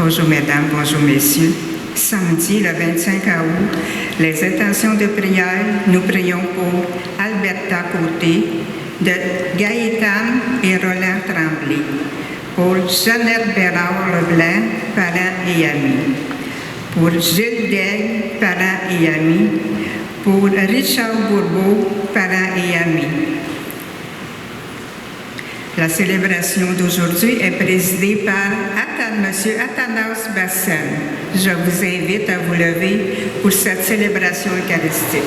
Bonjour mesdames, bonjour messieurs. Samedi, le 25 août, les intentions de prière, nous prions pour Alberta Côté, de Gaëtan et Roland Tremblay, pour Jeannette Bérard Leblanc, parents et amis, pour Gilles Daigle, parents et amis, pour Richard Bourbeau, parents et amis. La célébration d'aujourd'hui est présidée par M. Athanas Bassem. Je vous invite à vous lever pour cette célébration eucharistique.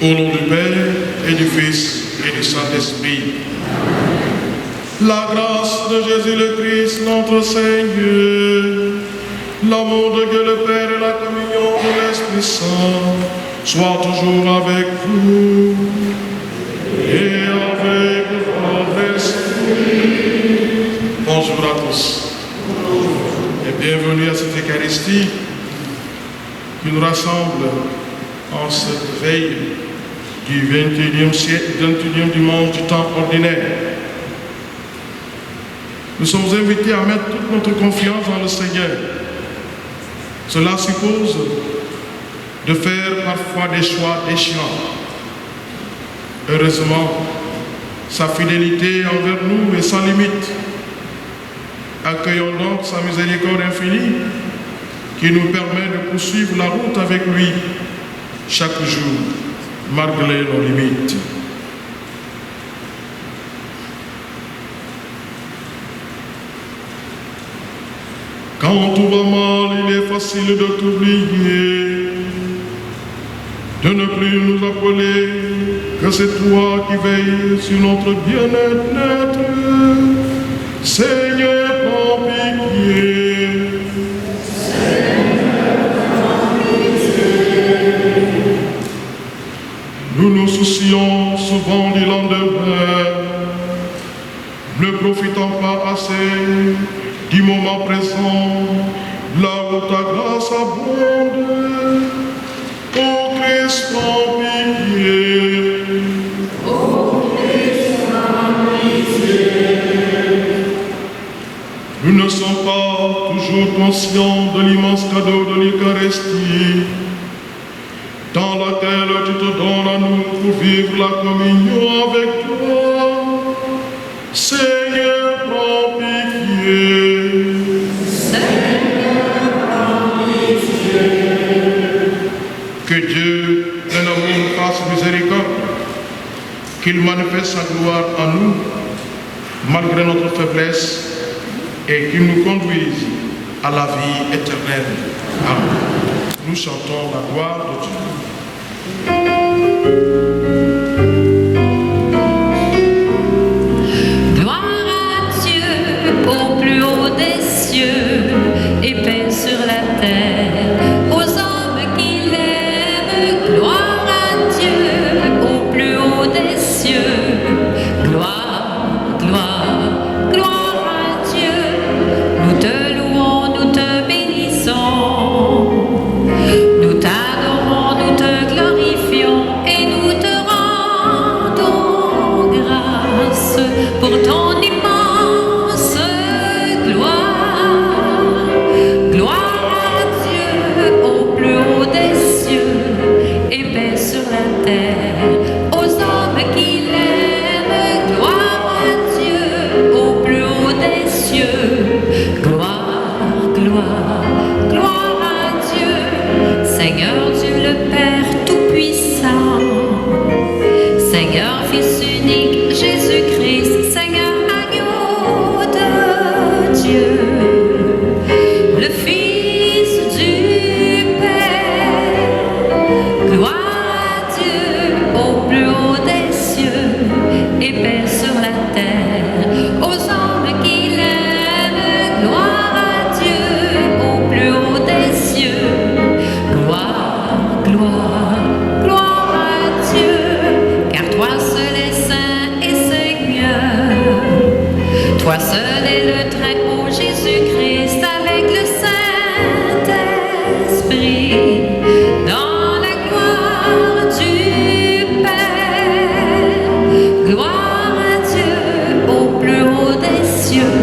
Au nom du Père et du Fils et du Saint-Esprit. La grâce de Jésus le Christ, notre Seigneur, l'amour de Dieu le Père et la communion de l'Esprit Saint soient toujours avec vous et avec votre esprit. Bonjour à tous et bienvenue à cette Eucharistie qui nous rassemble en cette veille du 21e dimanche du temps ordinaire. Nous sommes invités à mettre toute notre confiance dans le Seigneur. Cela suppose de faire parfois des choix déchirants. Heureusement, sa fidélité envers nous est sans limite. Accueillons donc sa miséricorde infinie qui nous permet de poursuivre la route avec lui chaque jour, malgré nos limites. Quand tout va mal, il est facile de t'oublier, de ne plus nous appeler que c'est toi qui veilles sur notre bien-être. Seigneur, prends pitié. Nous nous soucions souvent du lendemain, ne profitant pas assez du moment présent, là où ta grâce abonde. Ô Christ, prends pitié. Ô Christ, prends pitié. Nous ne sommes pas toujours conscients de l'immense cadeau de l'Eucharistie, dans laquelle tu te donnes à nous pour vivre la communion avec toi. Seigneur, prends pitié. Seigneur, prends pitié. Que Dieu, plein d'amour, nous fasse miséricorde, qu'il manifeste sa gloire en nous, malgré notre faiblesse, et qu'il nous conduise à la vie éternelle. Amen. Nous chantons la gloire de Dieu. Gloire à Dieu au plus haut des cieux et paix gloire, gloire à Dieu, Seigneur Dieu le Père Tout-Puissant, Seigneur Fils unique, Jésus-Christ, Seigneur agneau de Dieu, le Fils du Père, gloire à Dieu au plus haut des cieux et paix sur la terre, aux hommes qui l'aiment, gloire à Dieu au plus haut des cieux, gloire, gloire, gloire à Dieu, car toi seul es saint et Seigneur, toi seul es le Très-Haut Jésus-Christ avec le Saint-Esprit, dans la gloire du Père, gloire à Dieu au plus haut des cieux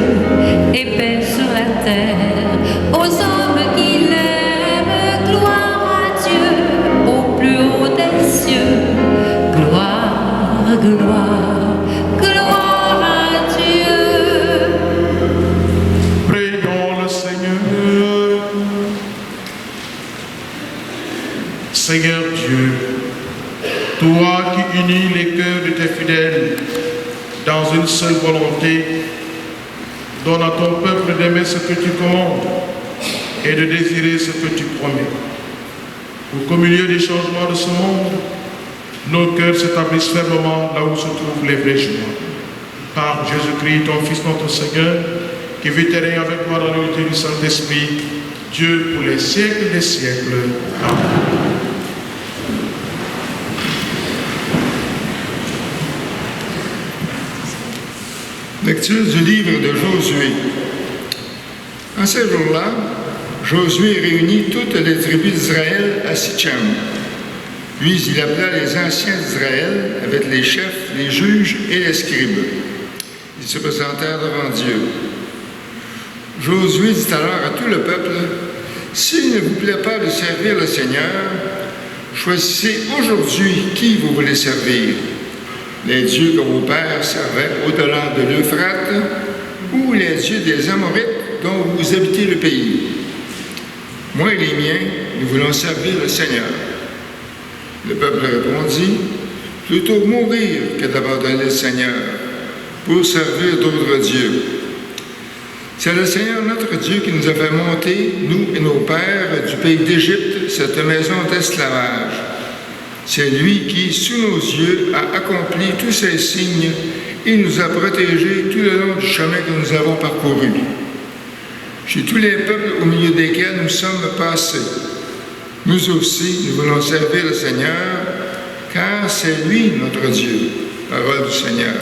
et paix sur la terre, aux hommes qui l'aiment, gloire à Dieu au plus haut des cieux, gloire, gloire, gloire à Dieu. Prions le Seigneur. Seigneur Dieu, toi qui unis les cœurs de tes fidèles dans une seule volonté, donne à ton peuple d'aimer ce que tu commandes et de désirer ce que tu promets. Pour qu'au milieu des changements de ce monde, nos cœurs s'établissent fermement là où se trouvent les vraies joies. Par Jésus-Christ, ton Fils, notre Seigneur, qui vit et règne avec toi dans l'unité du Saint-Esprit, Dieu pour les siècles des siècles. Amen. Lecture du livre de Josué. En ce jour-là, Josué réunit toutes les tribus d'Israël à Sichem. Puis il appela les anciens d'Israël avec les chefs, les juges et les scribes. Ils se présentèrent devant Dieu. Josué dit alors à tout le peuple, « S'il ne vous plaît pas de servir le Seigneur, choisissez aujourd'hui qui vous voulez servir. Les dieux que vos pères servaient au-delà de l'Euphrate, ou les dieux des Amorites dont vous habitez le pays. Moi et les miens, nous voulons servir le Seigneur. » Le peuple répondit, « Plutôt mourir que d'abandonner le Seigneur pour servir d'autres dieux. C'est le Seigneur notre Dieu qui nous a fait monter, nous et nos pères, du pays d'Égypte, cette maison d'esclavage. C'est lui qui, sous nos yeux, a accompli tous ces signes et nous a protégés tout le long du chemin que nous avons parcouru. Chez tous les peuples au milieu desquels nous sommes passés, nous aussi, nous voulons servir le Seigneur, car c'est lui notre Dieu. » Parole du Seigneur.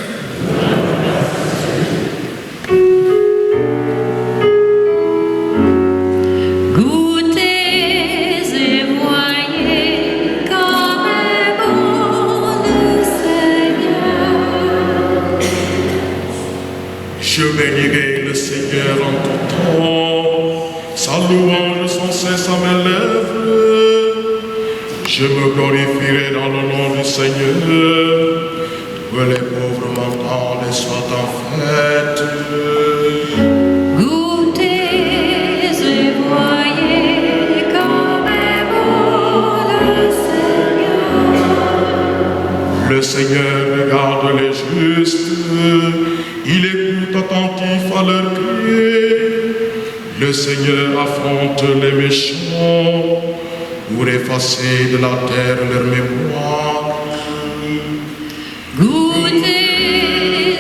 Je bénirai le Seigneur en tout temps, sa louange sans cesse à mes lèvres. Je me glorifierai dans le nom du Seigneur, que les pauvres m'entendent et soient en fête. Goûtez et voyez comme est bon le Seigneur. Le Seigneur regarde les justes, il écoute attentif à leurs cris. Le Seigneur affronte les méchants pour effacer de la terre leur mémoire. Goûtez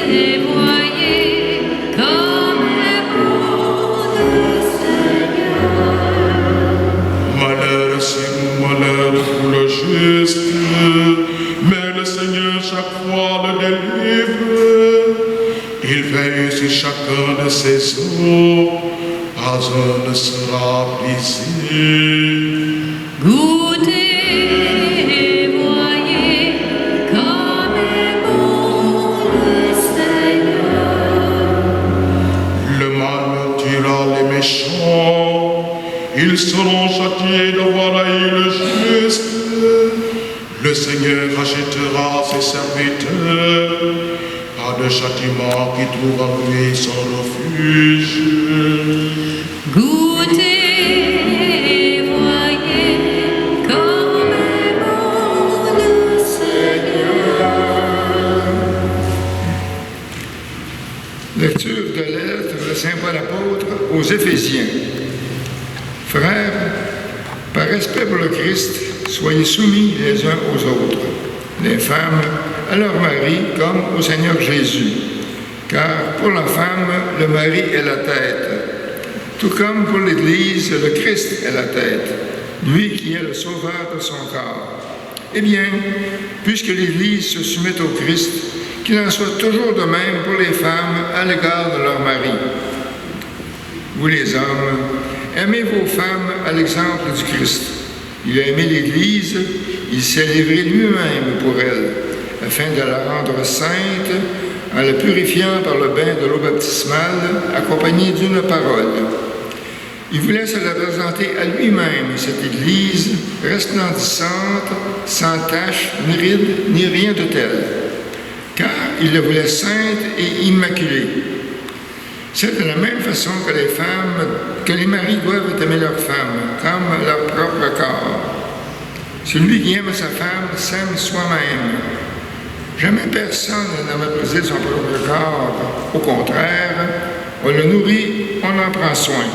et voyez comme est bon le Seigneur. Malheur sur nous, malheur pour le juste, mais le Seigneur chaque fois le délivre. Il veille sur chacun de ses eaux, pas un ne sera brisé. Goûtez et voyez comme est bon le Seigneur. Le mal tuera les méchants, ils seront châtiés d'avoir haï le juste. Le Seigneur rachètera ses serviteurs, pas de châtiment qui trouve en lui son refuge. Goûtez aux Éphésiens. Frères, par respect pour le Christ, soyez soumis les uns aux autres, les femmes à leur mari comme au Seigneur Jésus. Car pour la femme, le mari est la tête, tout comme pour l'Église, le Christ est la tête, lui qui est le sauveur de son corps. Eh bien, puisque l'Église se soumet au Christ, qu'il en soit toujours de même pour les femmes à l'égard de leur mari. Vous les hommes, aimez vos femmes à l'exemple du Christ. Il a aimé l'Église, il s'est livré lui-même pour elle, afin de la rendre sainte, en la purifiant par le bain de l'eau baptismale, accompagnée d'une parole. Il voulait se la présenter à lui-même, cette Église, resplendissante, sans tache, ni ride, ni rien de tel, car il la voulait sainte et immaculée. C'est de la même façon que les maris doivent aimer leurs femmes, comme leur propre corps. Celui qui aime sa femme s'aime soi-même. Jamais personne n'a méprisé son propre corps. Au contraire, on le nourrit, on en prend soin.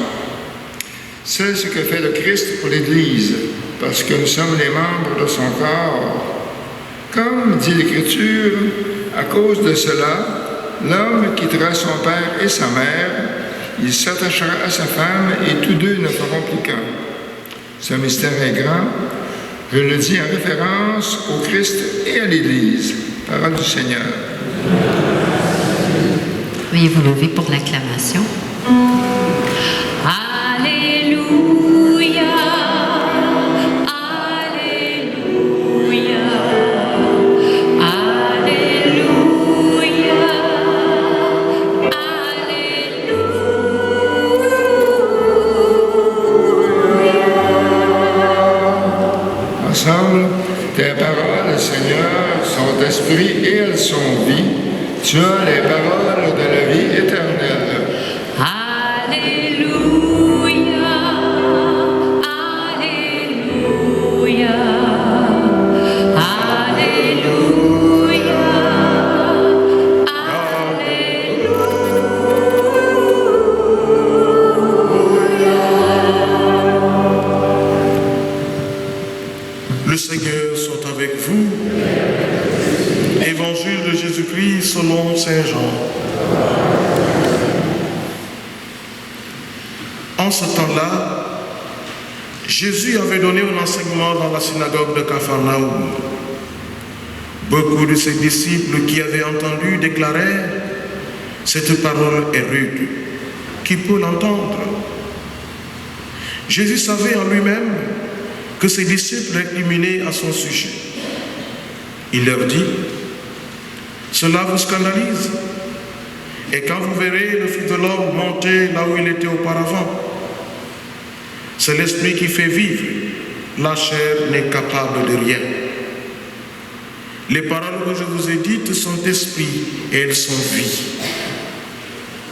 C'est ce que fait le Christ pour l'Église, parce que nous sommes les membres de son corps. Comme dit l'Écriture, à cause de cela, l'homme quittera son père et sa mère, il s'attachera à sa femme et tous deux ne feront plus qu'un. Ce mystère est grand. Je le dis en référence au Christ et à l'Église. Parole du Seigneur. Veuillez vous lever pour l'acclamation. Alléluia, Alléluia, Alléluia, Alléluia. Ensemble, tes paroles, Seigneur, sont esprit et elles sont vie. Tu as les paroles de la vie éternelle. Alléluia, Alléluia, Alléluia, Le Seigneur soit avec vous. Évangile de Jésus-Christ selon Saint Jean. En ce temps-là, Jésus avait donné un enseignement dans la synagogue de Capharnaüm. Beaucoup de ses disciples qui avaient entendu déclarèrent « Cette parole est rude, qui peut l'entendre ?» Jésus savait en lui-même que ses disciples récriminaient à son sujet. Il leur dit « Cela vous scandalise, et quand vous verrez le Fils de l'homme monter là où il était auparavant, c'est l'Esprit qui fait vivre, la chair n'est capable de rien. Les paroles que je vous ai dites sont esprit et elles sont vie.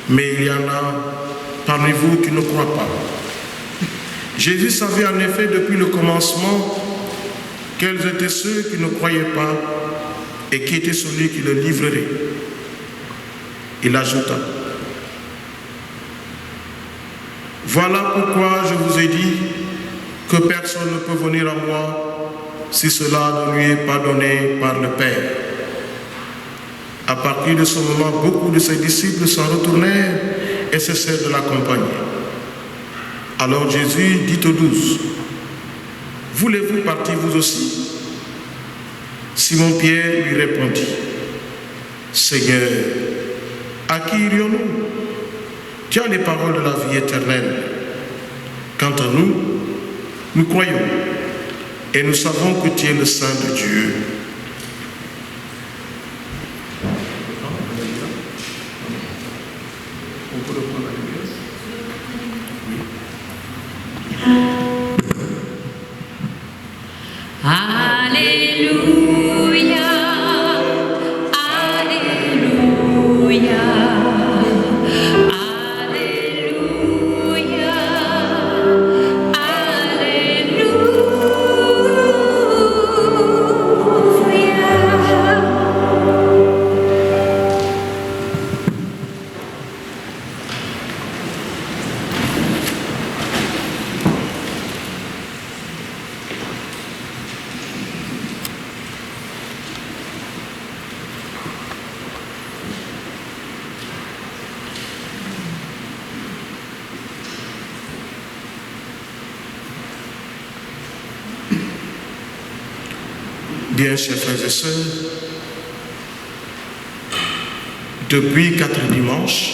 Mais il y en a parmi vous qui ne croient pas. » Jésus savait en effet depuis le commencement quels étaient ceux qui ne croyaient pas et qui était celui qui le livrerait. Il ajouta, « Voilà pourquoi je vous ai dit que personne ne peut venir à moi si cela ne lui est pas donné par le Père. » À partir de ce moment, beaucoup de ses disciples s'en retournèrent et cessèrent de l'accompagner. Alors Jésus dit aux 12, « Voulez-vous partir vous aussi ?» Simon-Pierre lui répondit, « Seigneur, à qui irions-nous? Tu as les paroles de la vie éternelle. Quant à nous, nous croyons et nous savons que tu es le Saint de Dieu. » Alléluia, Alléluia, Alléluia, Alléluia. Bien, chers frères et sœurs, depuis 4 dimanches,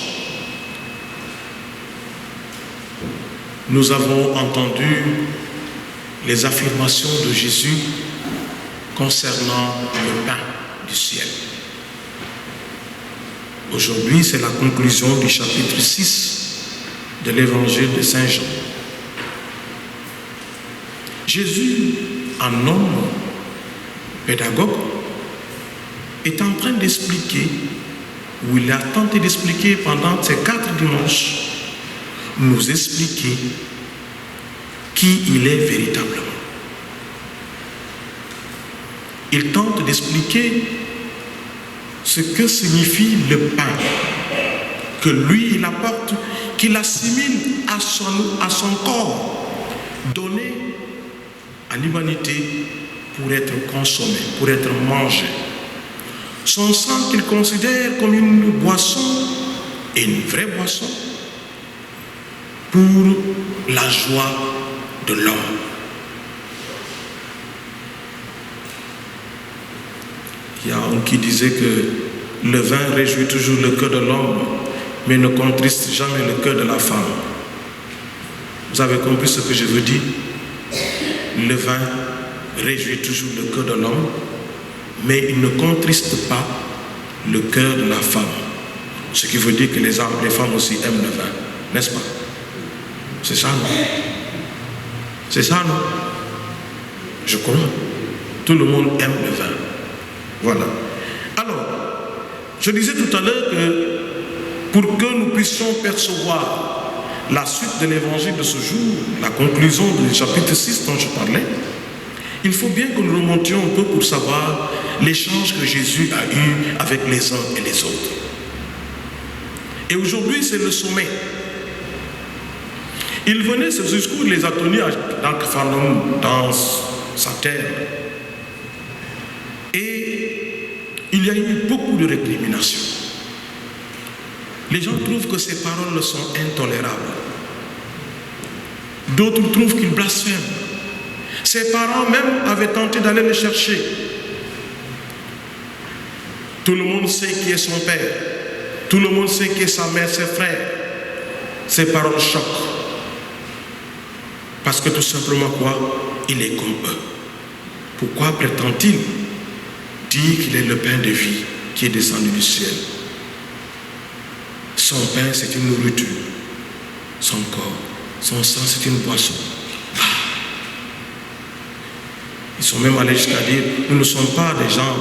nous avons entendu les affirmations de Jésus concernant le pain du ciel. Aujourd'hui, c'est la conclusion du chapitre 6 de l'évangile de Saint Jean. Jésus, un homme pédagogue, est en train d'expliquer, ou il a tenté d'expliquer pendant ces 4 dimanches, nous expliquer qui il est véritablement. Il tente d'expliquer ce que signifie le pain que lui il apporte, qu'il assimile à son corps, donné à l'humanité pour être consommé, pour être mangé. Son sang qu'il considère comme une boisson, et une vraie boisson, pour la joie de l'homme. Il y a un qui disait que le vin réjouit toujours le cœur de l'homme, mais ne contriste jamais le cœur de la femme. Vous avez compris ce que je veux dire? Le vin réjouit toujours le cœur de l'homme, mais il ne contriste pas le cœur de la femme. Ce qui veut dire que les femmes aussi aiment le vin, n'est-ce pas? C'est ça, non? C'est ça, non? Je crois. Tout le monde aime le vin. Voilà. Alors, je disais tout à l'heure que pour que nous puissions percevoir la suite de l'évangile de ce jour, la conclusion du chapitre 6 dont je parlais, il faut bien que nous remontions un peu pour savoir l'échange que Jésus a eu avec les uns et les autres. Et aujourd'hui, c'est le sommet. Il venait, ce discours, il les a tenus dans Capharnaüm, dans sa terre. Et il y a eu beaucoup de récriminations. Les gens trouvent que ces paroles sont intolérables. D'autres trouvent qu'il blasphème. Ses parents même avaient tenté d'aller le chercher. Tout le monde sait qui est son père. Tout le monde sait qui est sa mère, ses frères. Ces paroles choquent. Parce que tout simplement quoi? Il est comme eux. Pourquoi prétend-il dire qu'il est le pain de vie qui est descendu du ciel? Son pain, c'est une nourriture. Son corps, son sang, c'est une boisson. Ils sont même allés jusqu'à dire, nous ne sommes pas des gens,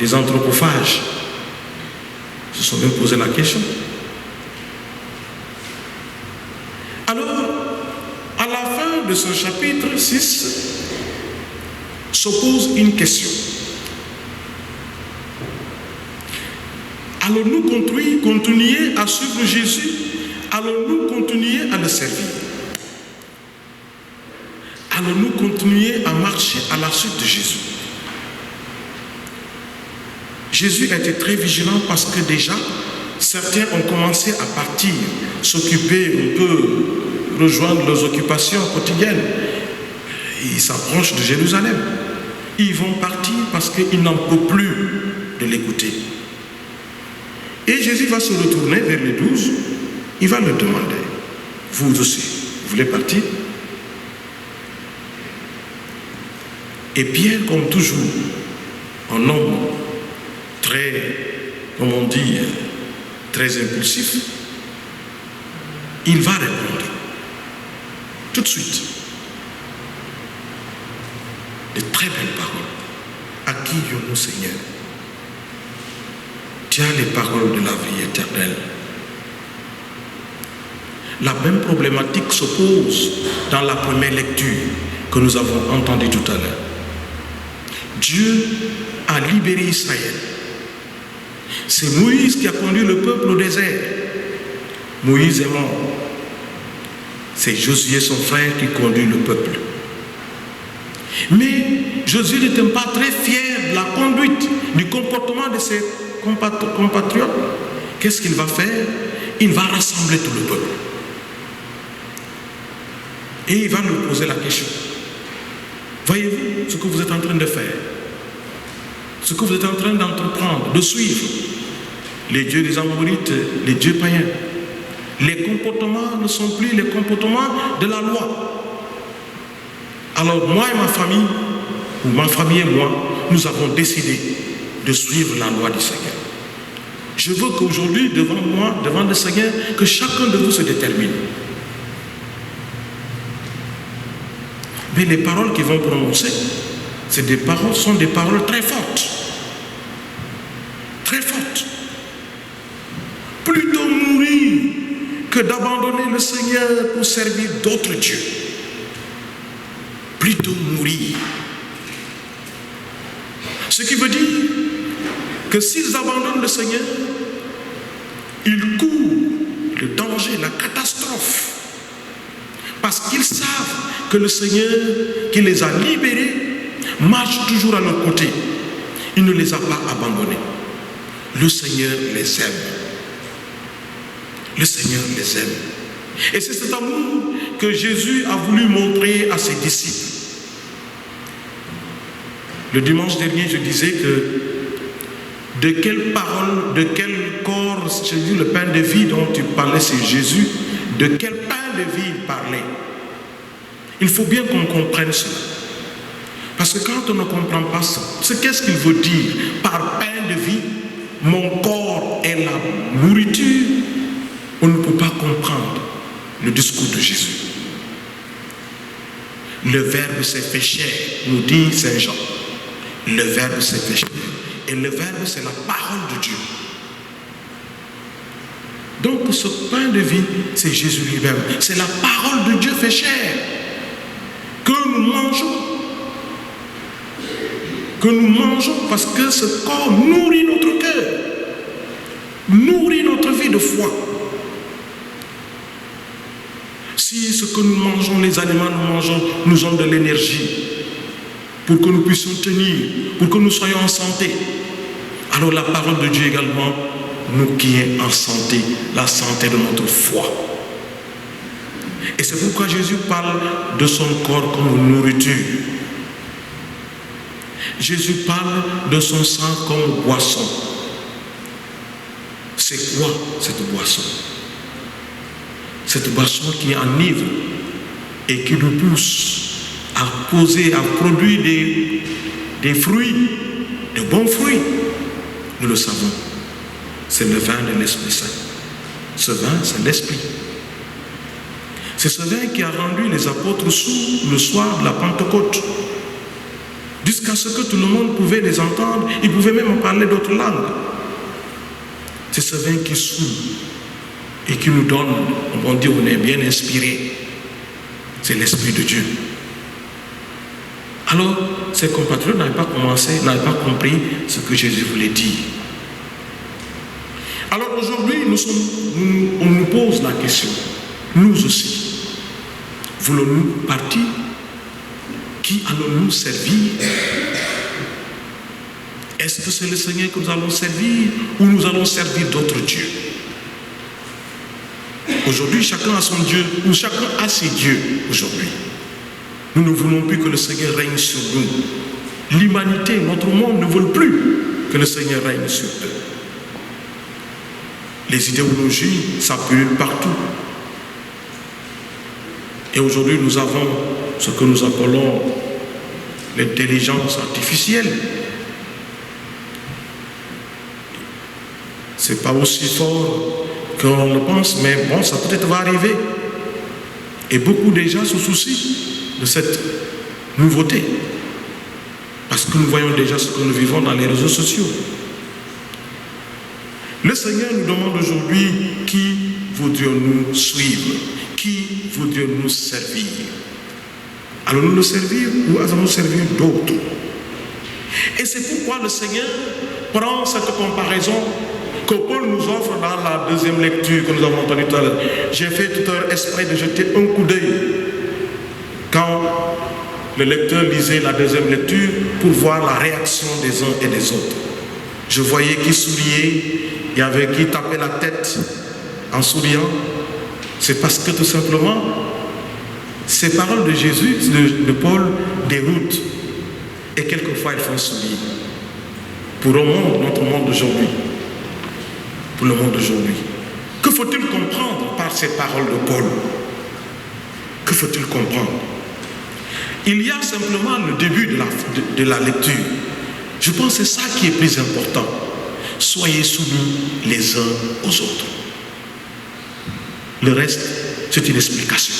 des anthropophages. Ils se sont même posé la question. Alors, à la fin de ce chapitre 6, se pose une question. Allons-nous continuer à suivre Jésus? Allons-nous continuer à le servir? Allons-nous continuer à marcher à la suite de Jésus? Jésus a été très vigilant parce que déjà, certains ont commencé à partir, s'occuper un peu, rejoindre leurs occupations quotidiennes. Ils s'approchent de Jérusalem. Ils vont partir parce qu'ils n'en peuvent plus de l'écouter. Et Jésus va se retourner vers les 12. Il va leur demander, vous aussi, vous voulez partir? Et Pierre, comme toujours, un homme très, comme on dit, très impulsif, il va répondre tout de suite. De très belles paroles. À qui irons-nous, Seigneur? Tu as les paroles de la vie éternelle. La même problématique se pose dans la première lecture que nous avons entendue tout à l'heure. Dieu a libéré Israël. C'est Moïse qui a conduit le peuple au désert. Moïse est mort. C'est Josué, son frère, qui conduit le peuple. Mais Josué n'était pas très fier de la conduite, du comportement de ses compatriotes. Qu'est-ce qu'il va faire? Il va rassembler tout le peuple. Et il va lui poser la question. Voyez-vous ce que vous êtes en train de faire? ce que vous êtes en train d'entreprendre, de suivre les dieux des Amorites, les dieux païens. Les comportements ne sont plus les comportements de la loi. Alors moi et ma famille, ou ma famille et moi, nous avons décidé de suivre la loi du Seigneur. Je veux qu'aujourd'hui, devant moi, devant le Seigneur, que chacun de vous se détermine. Mais les paroles qu'ils vont prononcer, sont des paroles très fortes. Très fortes. Plutôt mourir que d'abandonner le Seigneur pour servir d'autres dieux. Plutôt mourir. Ce qui veut dire que s'ils abandonnent le Seigneur, ils courent le danger, la catastrophe. Parce qu'ils savent que le Seigneur qui les a libérés marche toujours à leur côté. Il ne les a pas abandonnés. Le Seigneur les aime. Le Seigneur les aime. Et c'est cet amour que Jésus a voulu montrer à ses disciples. Le dimanche dernier, je disais que de quelle parole, de quel corps, Jésus, le pain de vie dont tu parlais, c'est Jésus, de quel pain de vie il parlait. Il faut bien qu'on comprenne cela. Parce que quand on ne comprend pas ça, qu'est-ce qu'il veut dire par pain de vie? Mon corps est la nourriture. On ne peut pas comprendre le discours de Jésus. Le Verbe s'est fait chair, nous dit Saint Jean. Le Verbe s'est fait chair. Et le Verbe, c'est la parole de Dieu. Donc ce pain de vie, c'est Jésus lui-même. C'est la parole de Dieu fait chair. Que nous mangeons. Que nous mangeons parce que ce corps nourrit notre cœur. Nourrit notre vie de foi. Si ce que nous mangeons, les aliments que nous mangeons, nous ont de l'énergie pour que nous puissions tenir, pour que nous soyons en santé, alors la parole de Dieu également, nous qui est en santé, la santé de notre foi. Et c'est pourquoi Jésus parle de son corps comme nourriture. Jésus parle de son sang comme boisson. C'est quoi cette boisson? Cette boisson qui enivre et qui nous pousse à poser, à produire des fruits, de bons fruits. Nous le savons. C'est le vin de l'Esprit Saint. Ce vin, c'est l'Esprit. C'est ce vin qui a rendu les apôtres sourds le soir de la Pentecôte. Jusqu'à ce que tout le monde pouvait les entendre. Ils pouvaient même parler d'autres langues. C'est ce vin qui sourd et qui nous donne, on dit, on est bien inspiré. C'est l'Esprit de Dieu. Alors, ces compatriotes n'avaient pas compris ce que Jésus voulait dire. Alors aujourd'hui, on nous pose la question, nous aussi, voulons-nous partir? Qui allons-nous servir? Est-ce que c'est le Seigneur que nous allons servir ou nous allons servir d'autres dieux? Aujourd'hui, chacun a son Dieu, ou chacun a ses dieux aujourd'hui. Nous ne voulons plus que le Seigneur règne sur nous. L'humanité, notre monde ne veut plus que le Seigneur règne sur eux. Les idéologies s'appellent partout. Et aujourd'hui, nous avons ce que nous appelons l'intelligence artificielle. Ce n'est pas aussi fort qu'on le pense, mais bon, ça peut-être va arriver. Et beaucoup déjà se soucient de cette nouveauté. Parce que nous voyons déjà ce que nous vivons dans les réseaux sociaux. Le Seigneur nous demande aujourd'hui qui voudrions-nous suivre, qui voudrions-nous servir. Allons-nous le servir ou allons-nous servir d'autres? Et c'est pourquoi le Seigneur prend cette comparaison que Paul nous offre dans la deuxième lecture que nous avons entendue tout à l'heure. J'ai fait tout à l'heure exprès de jeter un coup d'œil quand le lecteur lisait la deuxième lecture pour voir la réaction des uns et des autres. Je voyais qui souriait, il y avait qui tapait la tête en souriant. C'est parce que tout simplement, ces paroles de Jésus, de Paul, déroutent. Et quelquefois, ils font sourire. pour notre monde d'aujourd'hui. Pour le monde d'aujourd'hui. Que faut-il comprendre par ces paroles de Paul? Que faut-il comprendre? Il y a simplement le début de la lecture. Je pense que c'est ça qui est plus important. Soyez soumis les uns aux autres. Le reste, c'est une explication.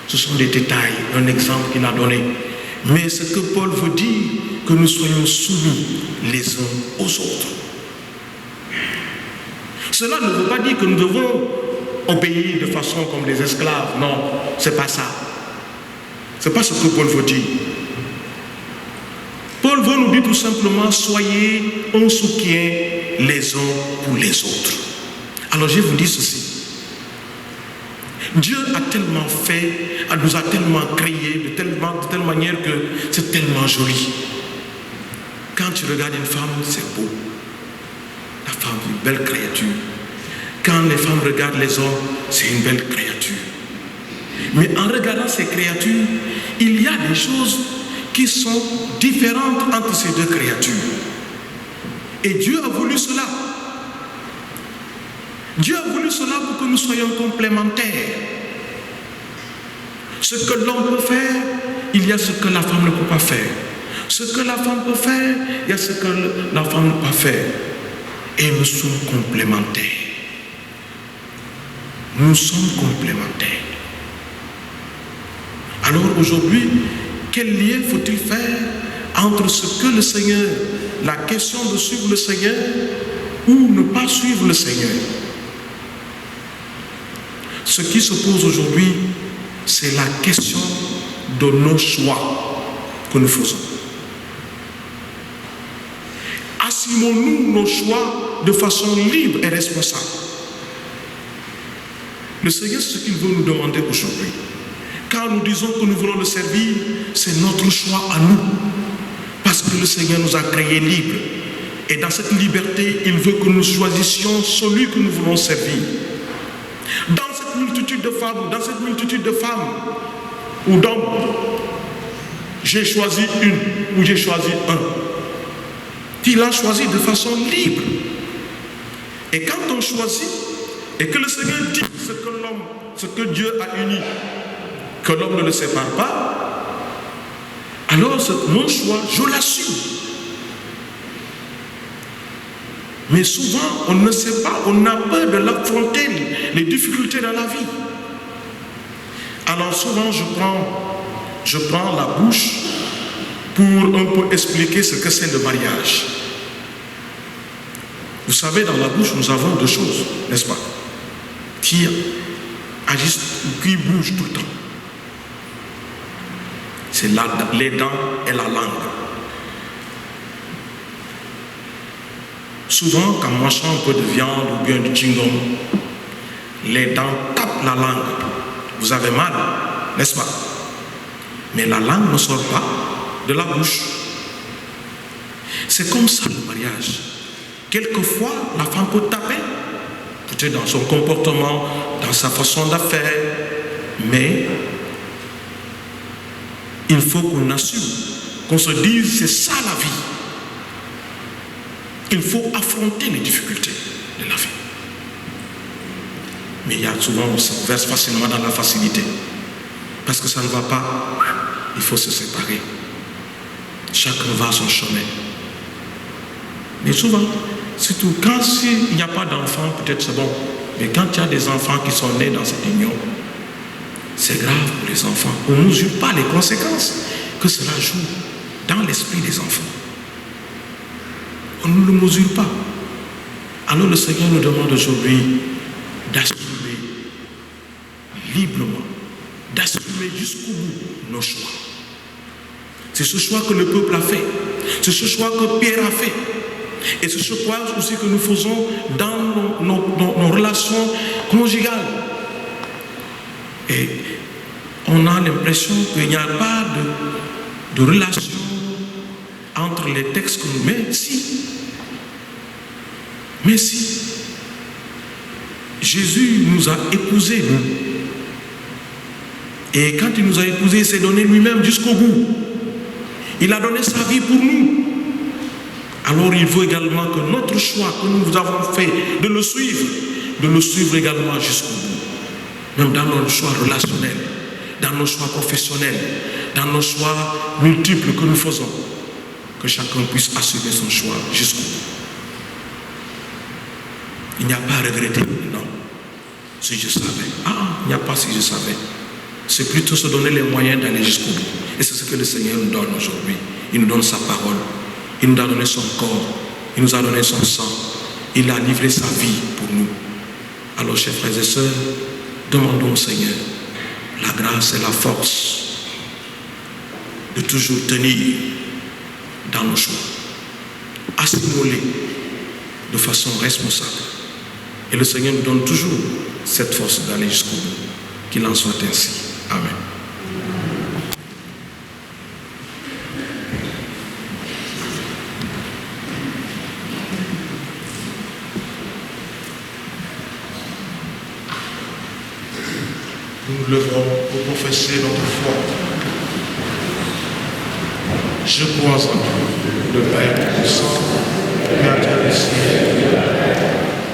Ce sont des détails, un exemple qu'il a donné. Mais ce que Paul veut dire, que nous soyons soumis les uns aux autres. Cela ne veut pas dire que nous devons obéir de façon comme des esclaves. Non, c'est pas ça. C'est pas ce que Paul veut dire. Paul veut nous dire tout simplement, soyez un soutien les uns pour les autres. Alors je vais vous dire ceci. Dieu a tellement fait, nous a tellement créé de telle manière que c'est tellement joli. Quand tu regardes une femme, c'est beau. La femme est une belle créature. Quand les femmes regardent les hommes, c'est une belle créature. Mais en regardant ces créatures, il y a des choses qui sont différentes entre ces deux créatures. Et Dieu a voulu cela. Dieu a voulu cela pour que nous soyons complémentaires. Ce que l'homme peut faire, il y a ce que la femme ne peut pas faire. Ce que la femme peut faire, il y a ce que la femme ne peut pas faire. Et nous sommes complémentaires. Nous sommes complémentaires. Alors aujourd'hui, quel lien faut-il faire entre ce que le Seigneur, la question de suivre le Seigneur ou ne pas suivre le Seigneur? Ce qui se pose aujourd'hui, c'est la question de nos choix que nous faisons. Assumons-nous nos choix de façon libre et responsable? Le Seigneur, ce qu'il veut nous demander aujourd'hui, quand nous disons que nous voulons le servir, c'est notre choix à nous. Parce que le Seigneur nous a créés libres. Et dans cette liberté, il veut que nous choisissions celui que nous voulons servir. Dans cette multitude de femmes ou d'hommes, j'ai choisi une ou j'ai choisi un. Il a choisi de façon libre. Et quand on choisit, et que le Seigneur dit ce que Dieu a uni, que l'homme ne le sépare pas, alors mon choix, je l'assume. Mais souvent, on ne sait pas, on a peur de l'affronter, les difficultés dans la vie. Alors souvent, je prends la bouche pour un peu expliquer ce que c'est le mariage. Vous savez, dans la bouche, nous avons deux choses, n'est-ce pas, qui agissent, qui bougent tout le temps. C'est les dents et la langue. Souvent, quand on mange un peu de viande ou bien du chewing-gum, les dents tapent la langue. Vous avez mal, n'est-ce pas? Mais la langue ne sort pas de la bouche. C'est comme ça le mariage. Quelquefois, la femme peut taper, peut-être dans son comportement, dans sa façon de faire, mais il faut qu'on assume, qu'on se dise, c'est ça la vie. Il faut affronter les difficultés de la vie. Mais il y a souvent, on se verse facilement dans la facilité. Parce que ça ne va pas, il faut se séparer. Chacun va à son chemin. Mais souvent, surtout quand il n'y a pas d'enfants, peut-être c'est bon. Mais quand il y a des enfants qui sont nés dans cette union, c'est grave pour les enfants. On ne mesure pas les conséquences que cela joue dans l'esprit des enfants. On ne le mesure pas. Alors le Seigneur nous demande aujourd'hui d'assumer librement, d'assumer jusqu'au bout nos choix. C'est ce choix que le peuple a fait. C'est ce choix que Pierre a fait. Et c'est ce choix aussi que nous faisons dans nos relations conjugales. Et on a l'impression qu'il n'y a pas de relation entre les textes que nous mettons. Mais si. Jésus nous a épousés, nous. Et quand il nous a épousés, il s'est donné lui-même jusqu'au bout. Il a donné sa vie pour nous. Alors il faut également que notre choix que nous avons fait de le suivre également jusqu'au bout. Même dans nos choix relationnels, dans nos choix professionnels, dans nos choix multiples que nous faisons. Que chacun puisse assumer son choix jusqu'au bout. Il n'y a pas à regretter, non. Si je savais. Il n'y a pas si je savais. C'est plutôt se donner les moyens d'aller jusqu'au bout. Et c'est ce que le Seigneur nous donne aujourd'hui. Il nous donne sa parole. Il nous a donné son corps. Il nous a donné son sang. Il a livré sa vie pour nous. Alors, chers frères et sœurs, demandons au Seigneur la grâce et la force de toujours tenir dans nos choix, assimiler de façon responsable. Et le Seigneur nous donne toujours cette force d'aller jusqu'au bout. Qu'il en soit ainsi. Amen. Nous nous lèverons pour professer notre foi. Je crois en Dieu, le Père Tout-Puissant, Créateur du ciel et de la terre,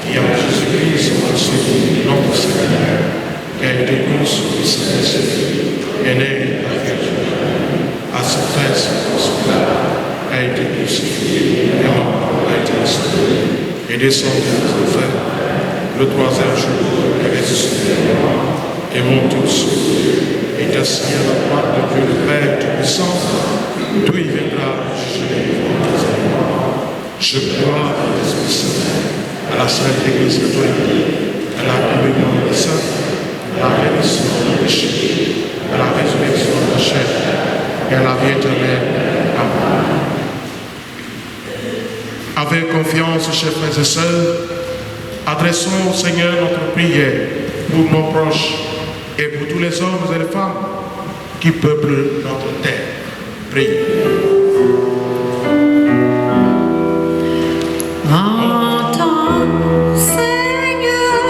et en Jésus-Christ, notre Seigneur, qui a été conçu du Saint-Esprit, est né par Jésus, à sa thèse, a été crucifié, et a été installé, et descendu aux enfers, le troisième jour, est ressuscité, et monté au ciel, est assis à la droite de Dieu le Père Tout-Puissant, d'où il viendra juger les vivants et les morts. Je crois à l'Esprit Saint, à la Sainte Église catholique, à la communion des saints, à la rémission des péchés, à la résurrection de la chair et à la vie éternelle. Amen. Avec confiance, chers frères et sœurs, adressons au Seigneur notre prière pour nos proches et pour tous les hommes et les femmes qui peuplent notre terre. Priez. Entends, Seigneur,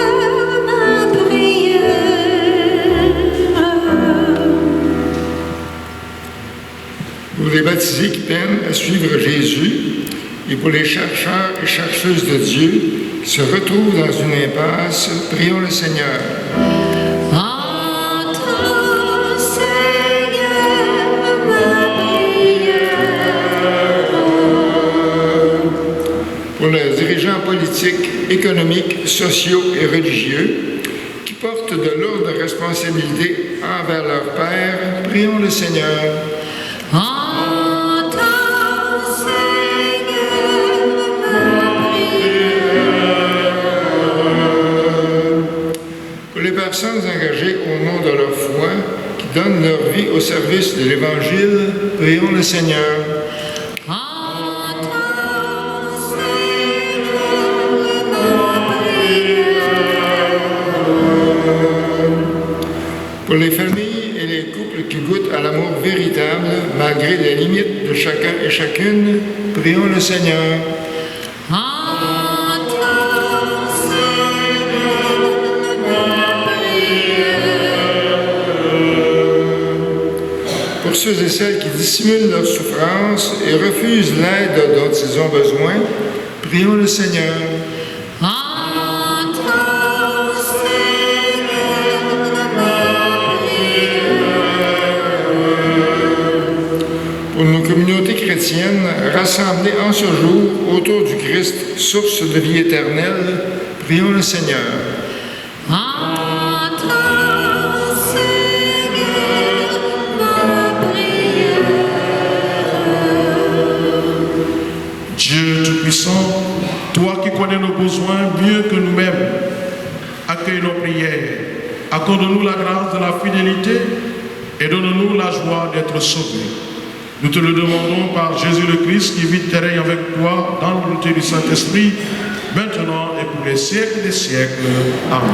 ma prière. Pour les baptisés qui peinent à suivre Jésus et pour les chercheurs et chercheuses de Dieu qui se retrouvent dans une impasse, prions le Seigneur. Pour les dirigeants politiques, économiques, sociaux et religieux qui portent de lourdes responsabilités envers leur Père, prions le Seigneur. Entends, Seigneur, ma prière. Pour les personnes engagées au nom de leur foi, qui donnent leur vie au service de l'Évangile, prions le Seigneur. Pour les familles et les couples qui goûtent à l'amour véritable, malgré les limites de chacun et chacune, prions le Seigneur. Entends, Seigneur, ma prière. Pour ceux et celles qui dissimulent leur souffrance et refusent l'aide dont ils ont besoin, prions le Seigneur. Pour nos communautés chrétiennes rassemblées en ce jour autour du Christ, source de vie éternelle, prions le Seigneur. Entends, Seigneur, ma prière. Dieu Tout-Puissant, toi qui connais nos besoins mieux que nous-mêmes, accueille nos prières, accorde-nous la grâce de la fidélité et donne-nous la joie d'être sauvés. Nous te le demandons par Jésus le Christ qui vit et règne avec toi dans l'unité du Saint-Esprit, maintenant et pour les siècles des siècles. Amen.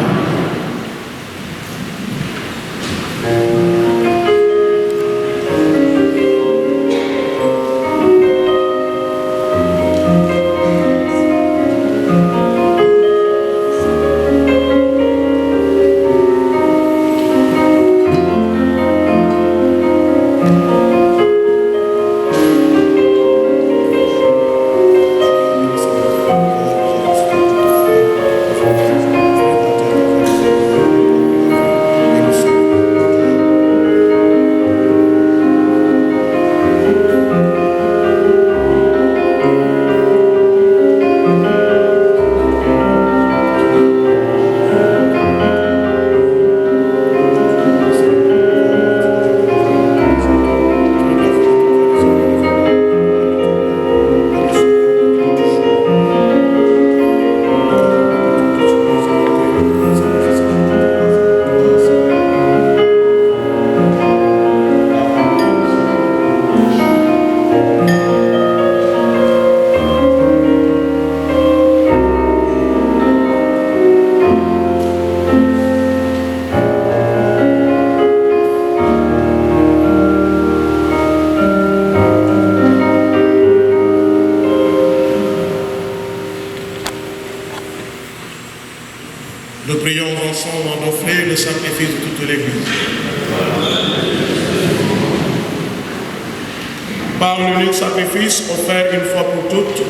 par l'unique sacrifice offert une fois pour toutes,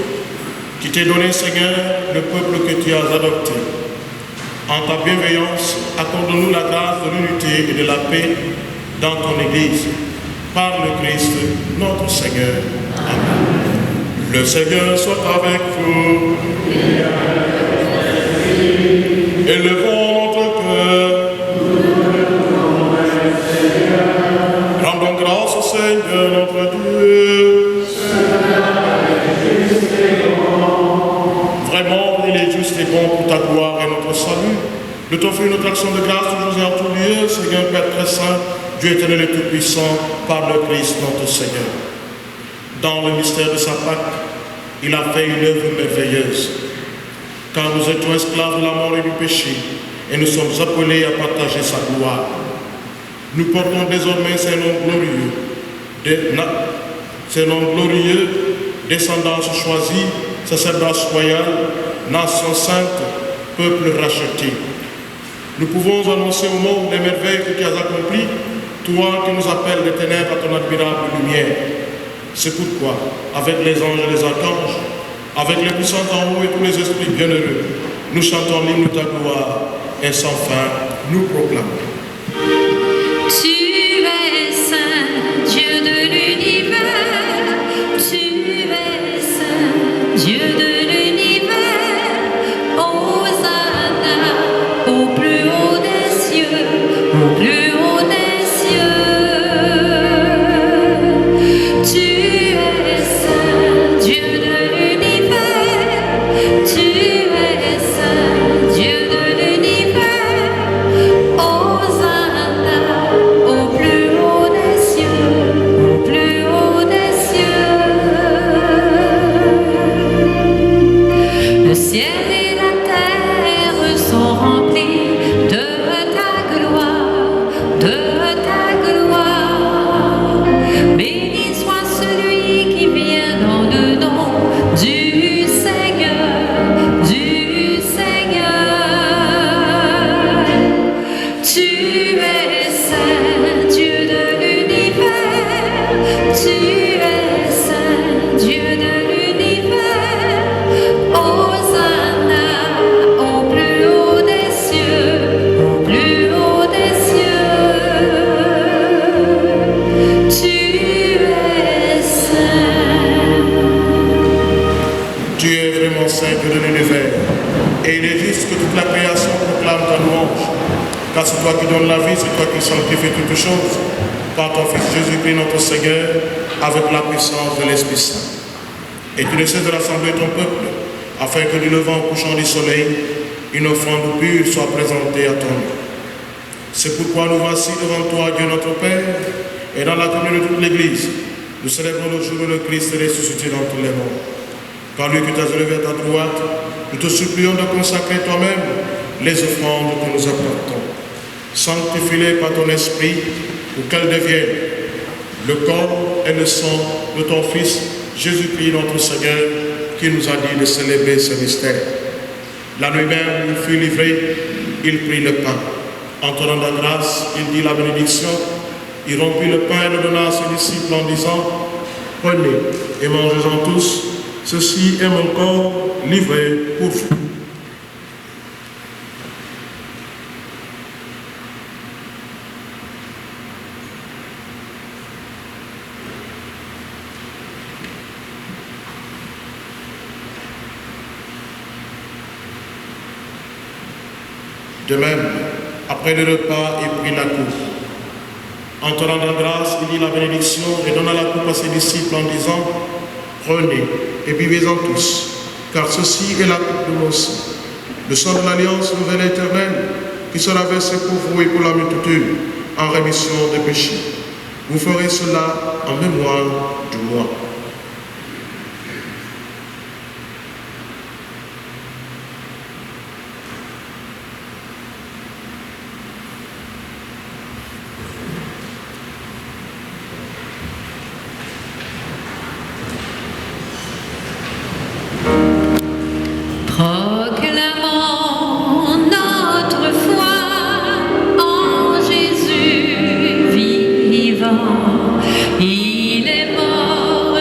qui t'est donné, Seigneur, le peuple que tu as adopté. En ta bienveillance, accorde-nous la grâce de l'unité et de la paix dans ton Église. Par le Christ, notre Seigneur. Amen. Le Seigneur soit avec vous. Élevons notre cœur. Rendons grâce au Seigneur notre Dieu. Vraiment, il est juste et bon pour ta gloire et notre salut. Nous t'offrons notre action de grâce toujours et en tout lieu, Seigneur Père très saint, Dieu éternel et tout-puissant, par le Christ notre Seigneur. Dans le mystère de sa Pâque, il a fait une œuvre merveilleuse. Car nous étions esclaves de la mort et du péché, et nous sommes appelés à partager sa gloire. Nous portons désormais ces noms glorieux, descendance choisie, sacerdoce royal, nation sainte, peuple racheté. Nous pouvons annoncer au monde les merveilles que tu as accomplies, toi qui nous appelles des ténèbres à ton admirable lumière. C'est pourquoi, avec les anges et les archanges, avec les puissants en haut et tous les esprits bienheureux, nous chantons l'hymne de ta gloire et sans fin nous proclamons. Tu es saint, Dieu de l'univers. Tu es saint, Dieu de l'univers. Hosanna au plus haut des cieux, au plus haut des cieux. Tu es saint, Dieu de l'univers. Tu es saint, Dieu de l'univers. Hosanna au plus haut des cieux, au plus haut des cieux. Le ciel et la terre sont remplis de ta gloire, de ta gloire. Béni soit celui qui vient dans le nom du Seigneur, du Seigneur. Tu es saint, Dieu de l'univers. Tu es saint, Dieu de l'univers. Hosanna au plus haut des cieux, au plus haut des cieux. Tu es saint. Tu es vraiment saint Dieu de l'univers, et il est juste que toute la création proclame ta louange. Car c'est toi qui donnes la vie, c'est toi qui sanctifies toutes choses, par ton Fils Jésus-Christ notre Seigneur, avec la puissance de l'Esprit Saint. Et tu ne cesses de rassembler ton peuple, afin que du levant au couchant du soleil, une offrande pure soit présentée à ton nom. C'est pourquoi nous voici devant toi, Dieu notre Père, et dans la communion de toute l'Église, nous célébrons le jour où le Christ est ressuscité dans tous les mondes. Car lui que tu as élevé à ta droite, nous te supplions de consacrer toi-même les offrandes que nous apportons. Sanctifie-les par ton esprit pour qu'elles deviennent le corps et le sang de ton Fils, Jésus-Christ notre Seigneur, qui nous a dit de célébrer ce mystère. La nuit même où il fut livré, il prit le pain. En te rendant grâce, il dit la bénédiction. Il rompit le pain et le donna à ses disciples en disant: prenez et mangez-en tous, ceci est mon corps livré pour vous. De même, après le repas, il prit la coupe. En te rendant grâce, il dit la bénédiction et donna la coupe à ses disciples en disant: prenez et buvez-en tous, car ceci est la coupe de mon sang, le sang de l'alliance nouvelle et éternelle, qui sera versé pour vous et pour la multitude, en rémission des péchés. Vous ferez cela en mémoire de moi. Proclamons notre foi en Jésus vivant. Il est mort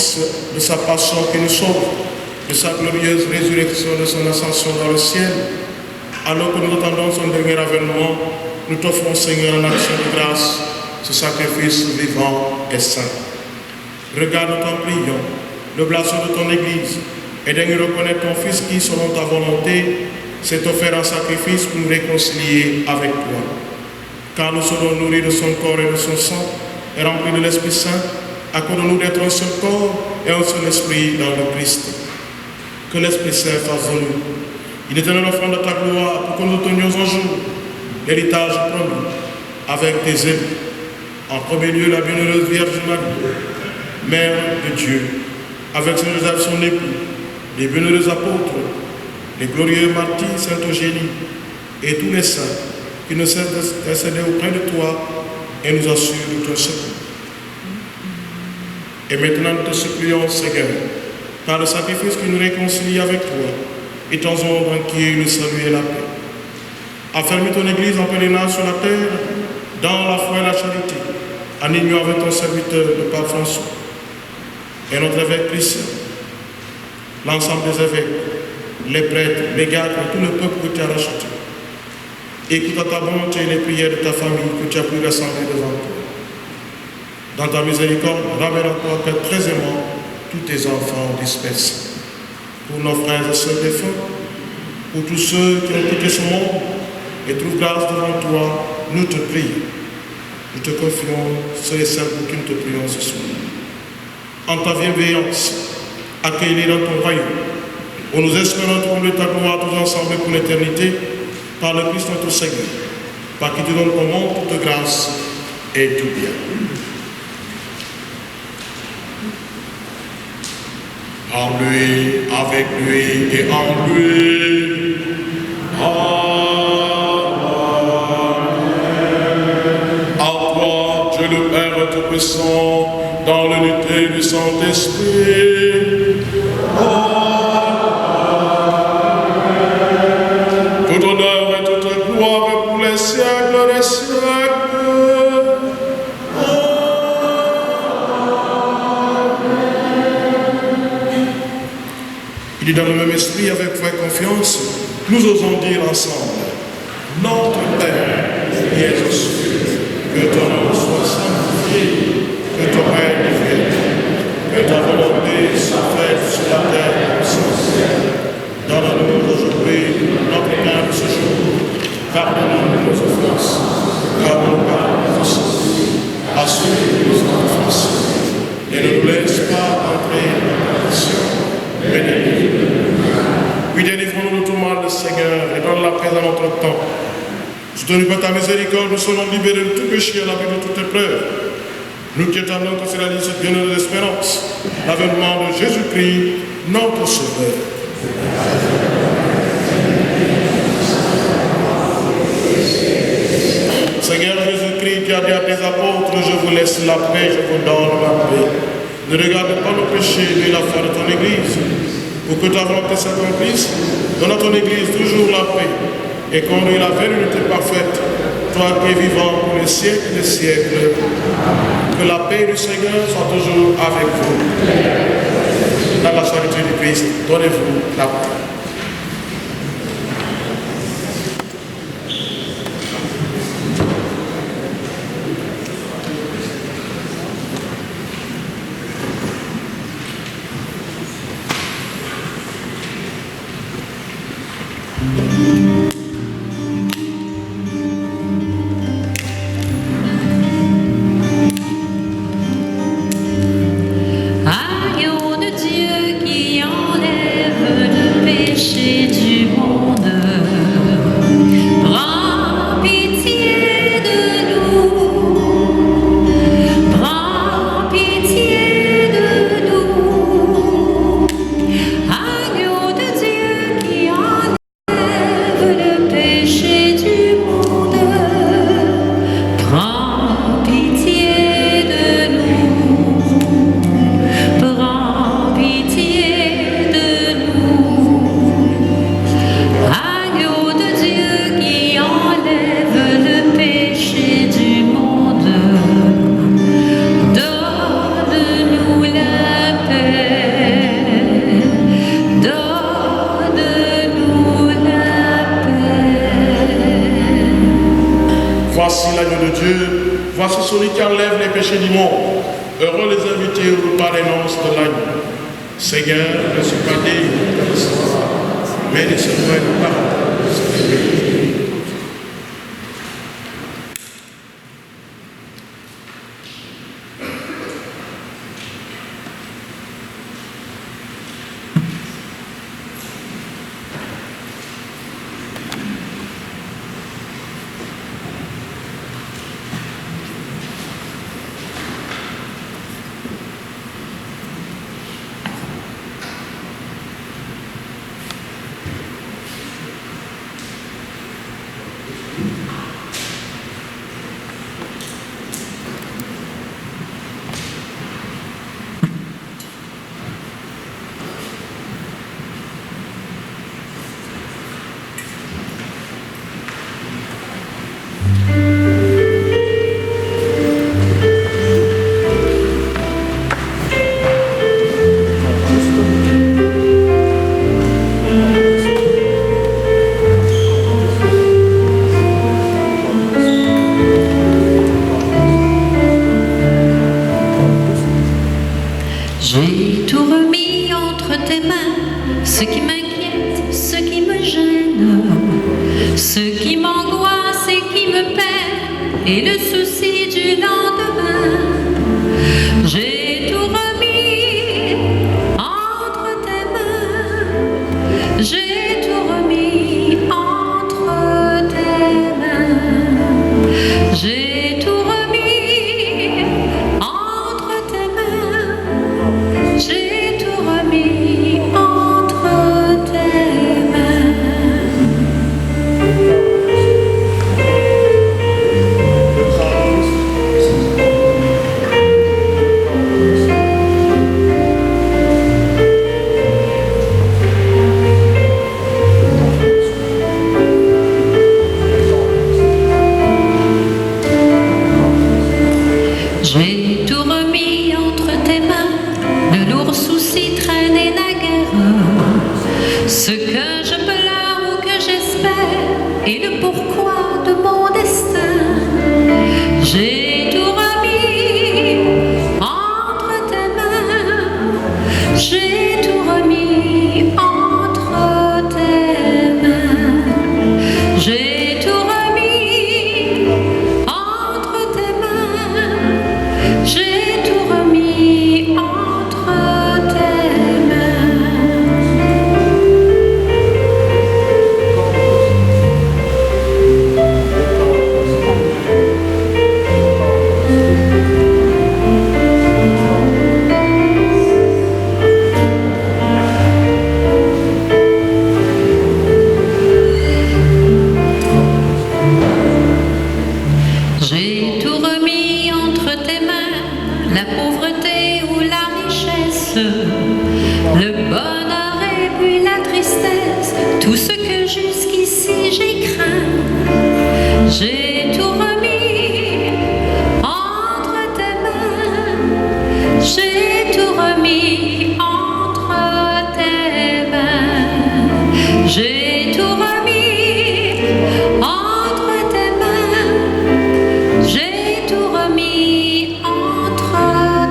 Fils, de sa passion qui nous sauve, de sa glorieuse résurrection, de son ascension dans le ciel. Alors que nous attendons son dernier avènement, nous t'offrons, Seigneur, en action de grâce, ce sacrifice vivant et saint. Regarde, nous t'en prions, le blason de ton Église, et daignes reconnaître ton Fils qui, selon ta volonté, s'est offert en sacrifice pour nous réconcilier avec toi. Car nous serons nourris de son corps et de son sang, et remplis de l'Esprit Saint, accorde-nous d'être un seul corps et un seul esprit dans le Christ. Que l'Esprit Saint fasse de nous une éternelle offrande de ta gloire pour que nous obtenions un jour l'héritage promis avec tes élus. En premier lieu, la bienheureuse Vierge Marie, Mère de Dieu, avec Saint Joseph son époux, les bienheureux apôtres, les glorieux martyrs, Saint Eugénie et tous les saints qui ne cessent d'intercéder auprès de toi et nous assurent de ton secours. Et maintenant, nous te supplions, Seigneur, par le sacrifice qui nous réconcilie avec toi, et ton ombre qui est le salut et la paix. Affermis ton Église en pèlerinage sur la terre, dans la foi et la charité, en union avec ton serviteur, le Pape François, et notre évêque Christian, l'ensemble des évêques, les prêtres, les gardes et tout le peuple que tu as racheté. Écoute à ta bonté les prières de ta famille que tu as pu rassembler devant toi. Dans ta miséricorde, ramène encore très aisément tous tes enfants dispersés. Pour nos frères et sœurs défunts, pour tous ceux qui ont quitté ce monde et trouvent grâce devant toi, nous te prions. Nous te confions ceux et celles pour qui nous te prions ce soir. En ta bienveillance, accueille-les dans ton royaume, où nous espérons trouver ta gloire tous ensemble pour l'éternité, par le Christ notre Seigneur, par qui tu donnes au monde toute grâce et tout bien. En lui, avec lui et en lui. Amen. À toi, Dieu le Père Tout-Puissant, dans l'unité du Saint-Esprit. Amen. Tout honneur et toute gloire pour les siècles des siècles. Il est dans le même esprit, avec foi et confiance, nous osons dire ensemble, notre Père, qui es aux cieux, que ton nom soit sanctifié, que ton règne vienne, que ta volonté soit faite sur la terre comme sur le ciel. Donne-nous aujourd'hui notre pain de ce jour. Pardonne-nous nos offenses, comme nous pardonnons aussi à ceux qui nous ont offensés. Et ne nous laisse pas entrer dans la tentation, mais délivre-nous. Oui, délivrons-nous de tout mal, le Seigneur, et donne la paix à notre temps. Soutenu par ta miséricorde, nous serons libérés de tout péché et à l'abri de toute épreuve. Nous qui attendons que se réalise cette bienheureuse espérance, l'avènement de Jésus-Christ, notre Sauveur. Seigneur Jésus-Christ, qui a dit à tes apôtres, je vous laisse la paix, je vous donne ma paix. Ne regarde pas nos péchés, mais la foi de ton Église. Pour que ta volonté s'accomplisse, donne à ton Église toujours la paix et conduis la vérité parfaite, toi qui es vivant pour les siècles des siècles. Que la paix du Seigneur soit toujours avec vous. Dans la charité du Christ, donnez-vous la paix. Agneau de Dieu qui enlève le péché de Dieu, voici celui qui enlève les péchés du monde. Heureux les invités au repas des noces de l'agneau. Seigneur, ne suis pas digne de recevoir, mais de ce une parole. J'ai tout remis entre tes mains, ce qui m'inquiète, ce qui me gêne, ce qui m'angoisse et qui me peine, et le souci du lendemain. J'ai tout remis entre tes mains, j'ai tout remis entre tes mains, j'ai tout remis entre tes mains, j'ai tout remis entre tes mains. J'ai tout remis entre tes mains, de lourds soucis traînés naguère, ce que je pleure ou que j'espère, et le pourquoi de mon destin. J'ai tout remis entre tes mains, j'ai tout remis entre tes mains, j'ai tout remis entre tes mains, j'ai tout remis entre tes mains. J'ai tout remis entre tes mains, la pauvreté ou la richesse, le bonheur et puis la tristesse, tout ce que jusqu'ici j'ai craint. J'ai tout remis entre tes mains, j'ai tout remis entre tes mains, j'ai tout remis entre tes mains, j'ai tout remis entre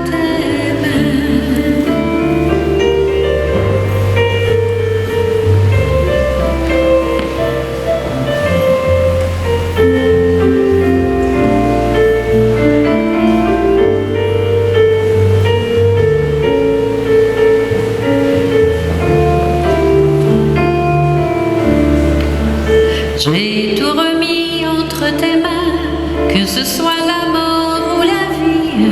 tes mains. J'ai tout remis entre tes mains, que ce soit la mort ou la vie,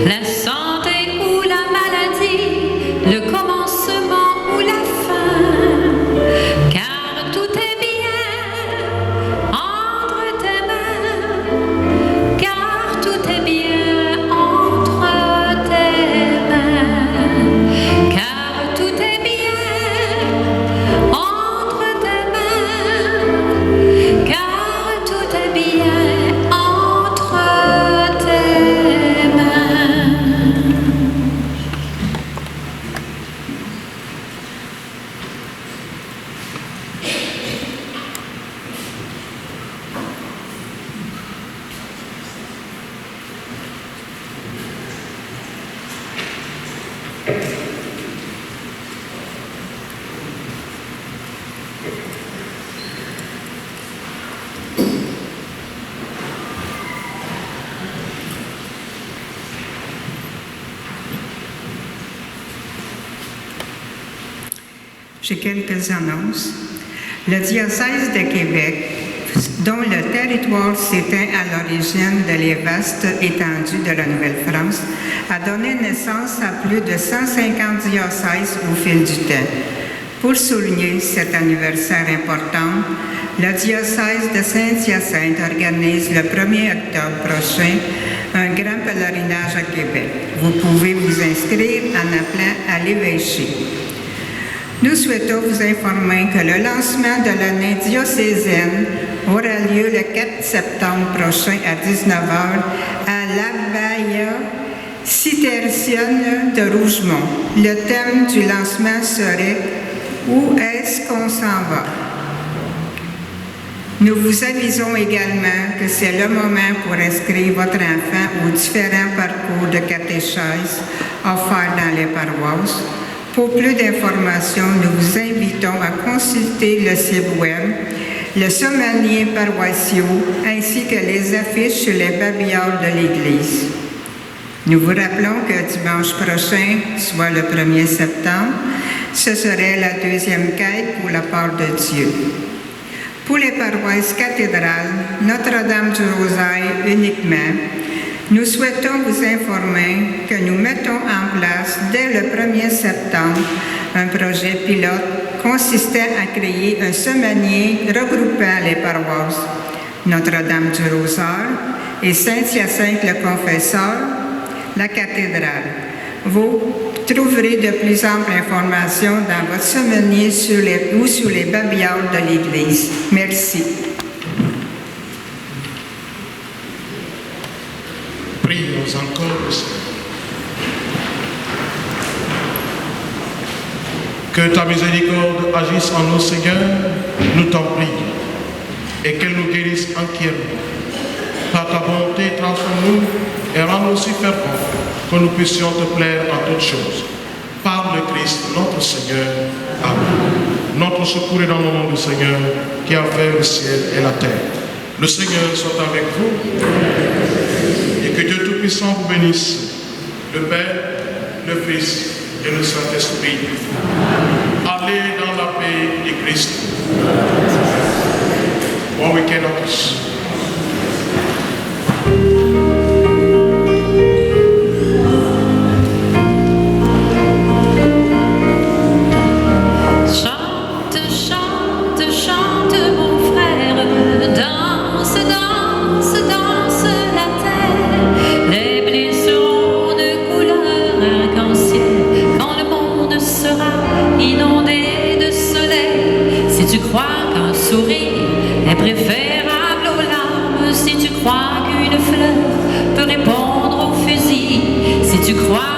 la santé ou la maladie, le commencement ou la fin, car tout est bien entre tes mains, car tout est bien entre tes mains, car tout est bien entre tes mains, car tout est bien entre J'ai quelques annonces. Le diocèse de Québec, dont le territoire s'éteint à l'origine de les vastes étendues de la Nouvelle-France, a donné naissance à plus de 150 diocèses au fil du temps. Pour souligner cet anniversaire important, le diocèse de Saint-Hyacinthe organise le 1er octobre prochain un grand pèlerinage à Québec. Vous pouvez vous inscrire en appelant à l'évêché. Nous souhaitons vous informer que le lancement de l'année diocésaine aura lieu le 4 septembre prochain à 19h à l'Abbaye cistercienne de Rougemont. Le thème du lancement serait « Où est-ce qu'on s'en va ?» Nous vous avisons également que c'est le moment pour inscrire votre enfant aux différents parcours de catéchèse offerts dans les paroisses. Pour plus d'informations, nous vous invitons à consulter le site web, le sommeiller paroissiaux, ainsi que les affiches sur les babillards de l'Église. Nous vous rappelons que dimanche prochain, soit le 1er septembre, ce serait la deuxième quête pour la part de Dieu. Pour les paroisses cathédrales, Notre-Dame du Rosaire uniquement, nous souhaitons vous informer que nous mettons en place dès le 1er septembre un projet pilote consistant à créer un semainier regroupant les paroisses Notre-Dame du Rosaire et Saint-Hyacinthe le Confesseur, la cathédrale. Vous trouverez de plus amples informations dans votre semainier ou sur les babillards de l'Église. Merci. Prions encore le Seigneur. Que ta miséricorde agisse en nous, Seigneur, nous t'en prions, et qu'elle nous guérisse entièrement. Par ta bonté, transforme-nous et rends-nous si fervents que nous puissions te plaire en toutes choses. Par le Christ, notre Seigneur. Amen. Notre secours est dans le nom du Seigneur, qui a fait le ciel et la terre. Le Seigneur soit avec vous, et que Dieu Tout-Puissant vous bénisse, le Père, le Fils et le Saint-Esprit. Allez dans la paix de Christ. Bon week-end à tous. Si tu crois qu'un sourire est préférable aux larmes, si tu crois qu'une fleur peut répondre au fusil, si tu crois